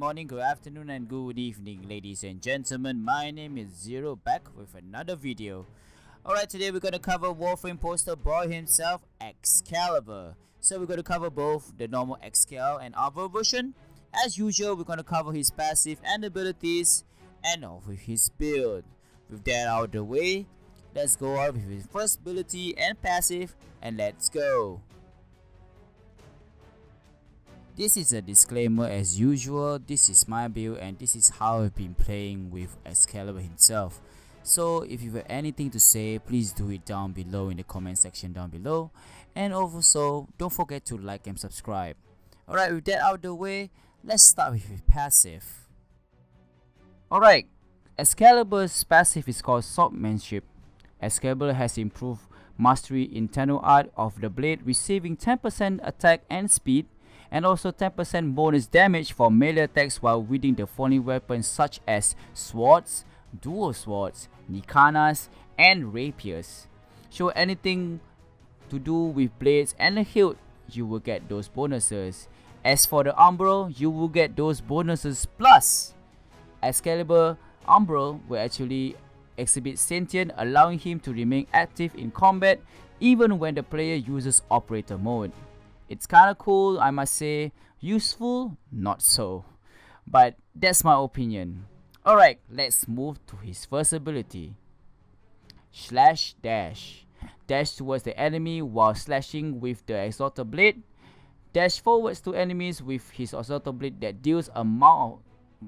morning, good afternoon, and good evening, ladies and gentlemen. My name is Zero, back with another video. Alright, today we're going to cover Warframe poster boy himself, Excalibur. So we're going to cover both the normal XL and avail version. As usual, we're going to cover his passive and abilities, and off with his build. With that out of the way, let's go out with his first ability and passive, and let's go. This is a disclaimer as usual. This is my build and this is how I've been playing with Excalibur himself. So if you have anything to say, please do it down below in the comment section down below. And also don't forget to like and subscribe. Alright, with that out of the way, let's start with his passive. Alright, Excalibur's passive is called Swordsmanship. Excalibur has improved mastery in Tenno Art of the Blade, receiving 10% attack and speed, and also 10% bonus damage for melee attacks while wielding the following weapons such as swords, dual swords, nikanas, and rapiers. So anything to do with blades and a hilt, you will get those bonuses. As for the umbral, you will get those bonuses plus Excalibur umbral will actually exhibit sentient, allowing him to remain active in combat even when the player uses operator mode. It's kinda cool, I must say. Useful, not so. But that's my opinion. Alright, let's move to his first ability. Slash Dash. Dash towards the enemy while slashing with the Exalted Blade. Dash forwards to enemies with his Exalted Blade that deals amount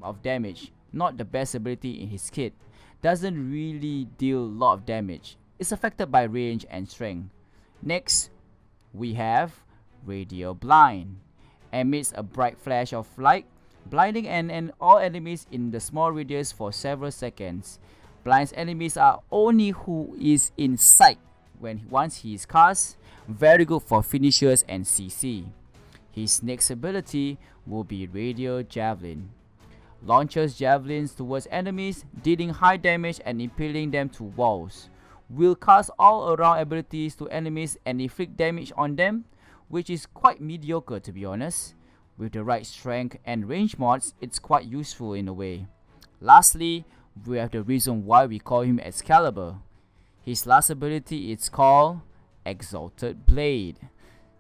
of damage. Not the best ability in his kit. Doesn't really deal a lot of damage. It's affected by range and strength. Next, we have Radial Blind. Emits a bright flash of light, blinding and all enemies in the small radius for several seconds. Blinds enemies are only who is in sight once he is cast. Very good for finishers and CC. His next ability will be Radial Javelin. Launches javelins towards enemies, dealing high damage and impaling them to walls. Will cast all around abilities to enemies and inflict damage on them, which is quite mediocre to be honest. With the right strength and range mods, it's quite useful in a way. Lastly, we have the reason why we call him Excalibur. His last ability is called Exalted Blade.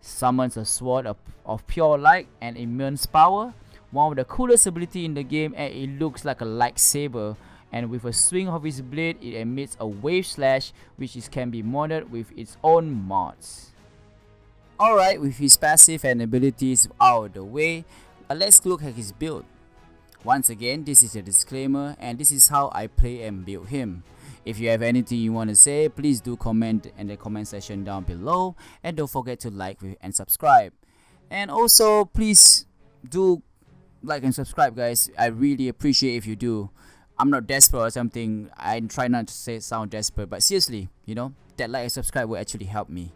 Summons a sword of pure light and immense power. One of the coolest ability in the game, and it looks like a lightsaber. And with a swing of his blade, it emits a wave slash, which can be modded with its own mods. Alright, with his passive and abilities out of the way, let's look at his build. Once again, this is a disclaimer and this is how I play and build him. If you have anything you want to say, please do comment in the comment section down below, and don't forget to like and subscribe. And also please do like and subscribe, guys. I really appreciate if you do. I'm not desperate or something. I try not to sound desperate, but seriously, you know, that like and subscribe will actually help me.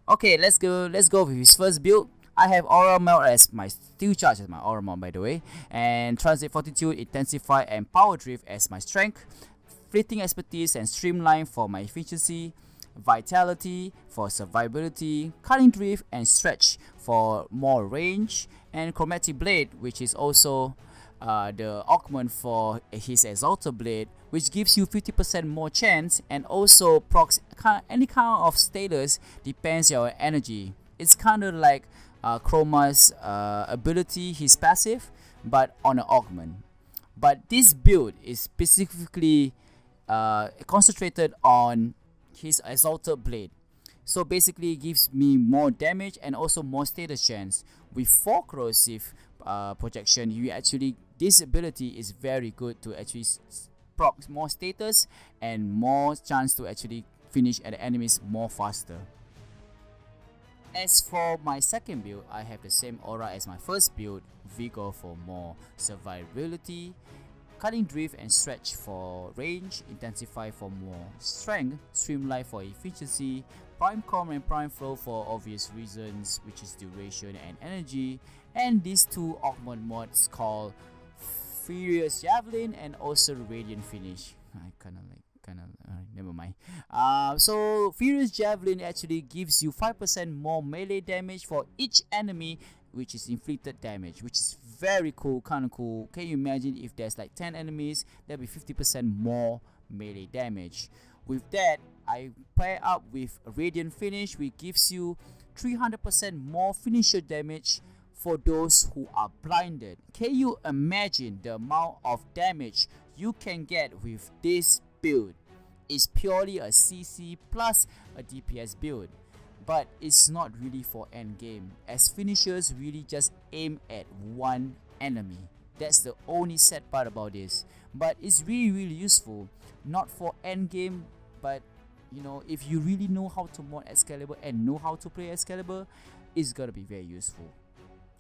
Okay, let's go with his first build. I have Aura Melt as my steel charge as my Aura Melt, by the way, and Transit Fortitude, Intensify, and Power Drift as my strength. Fleeting Expertise and Streamline for my efficiency. Vitality for survivability. Cutting Drift and Stretch for more range. And Chromatic Blade, which is also the augment for his Exalted Blade, which gives you 50% more chance, and also procs any kind of status depends on your energy. It's kind of like Chroma's ability, his passive, but on an augment. But this build is specifically concentrated on his Exalted Blade. So basically it gives me more damage and also more status chance. With 4 corrosive projection, this ability is very good to actually proc more status and more chance to actually finish at the enemies more faster. As for my second build, I have the same aura as my first build. Vigor for more survivability, Cutting Drift and Stretch for range, Intensify for more strength, Streamline for efficiency, Prime Com and Prime Flow for obvious reasons, which is duration and energy, and these 2 augment mods called Furious Javelin and also Radiant Finish. I kinda like kind of never mind. So Furious Javelin actually gives you 5% more melee damage for each enemy which is inflicted damage, which is very cool, kind of cool. Can you imagine if there's like 10 enemies, there'll be 50% more melee damage. With that, I pair up with Radiant Finish, which gives you 300% more finisher damage for those who are blinded. Can you imagine the amount of damage you can get with this build? It's purely a CC plus a DPS build, but it's not really for end game, as finishers really just aim at one enemy. That's the only sad part about this, but it's really useful, not for end game, but you know, if you really know how to mod Excalibur and know how to play Excalibur, it's gonna be very useful.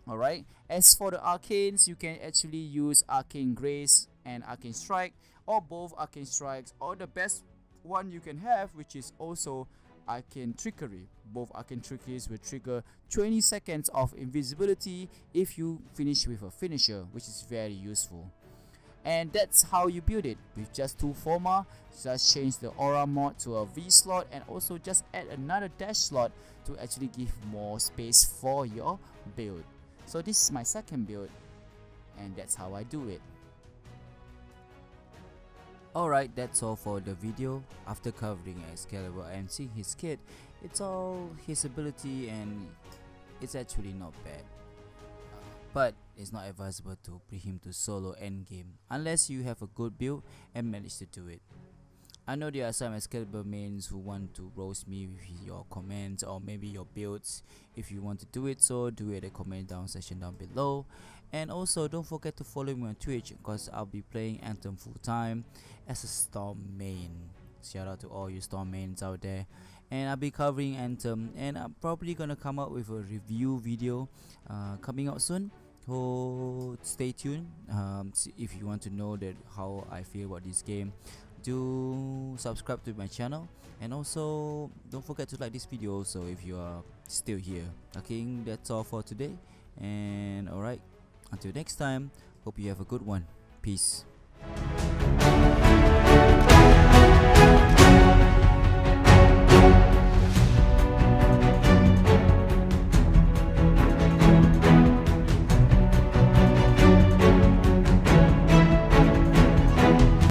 Alright, as for the arcanes, you can actually use Arcane Grace and Arcane Strike, or both Arcane Strikes, or the best one you can have, which is also Arcane Trickery. Both Arcane Trickeries will trigger 20 seconds of invisibility if you finish with a finisher, which is very useful. And that's how you build it, with just 2 forma. Just change the aura mod to a V slot, and also just add another dash slot to actually give more space for your build. So this is my second build, and that's how I do it. Alright, that's all for the video. After covering Excalibur and seeing his kit, it's all his ability and it's actually not bad. But it's not advisable to bring him to solo endgame unless you have a good build and manage to do it. I know there are some Excalibur mains who want to roast me with your comments or maybe your builds. If you want to do it, so do it in the comment down section down below. And also don't forget to follow me on Twitch, because I'll be playing Anthem full time as a Storm main. Shout out to all you Storm mains out there. And I'll be covering Anthem, and I'm probably gonna come up with a review video coming out soon. So stay tuned. If you want to know that how I feel about this game, do subscribe to my channel, and also don't forget to like this video also if you are still here. Okay, that's all for today, and alright, until next time, hope you have a good one. Peace.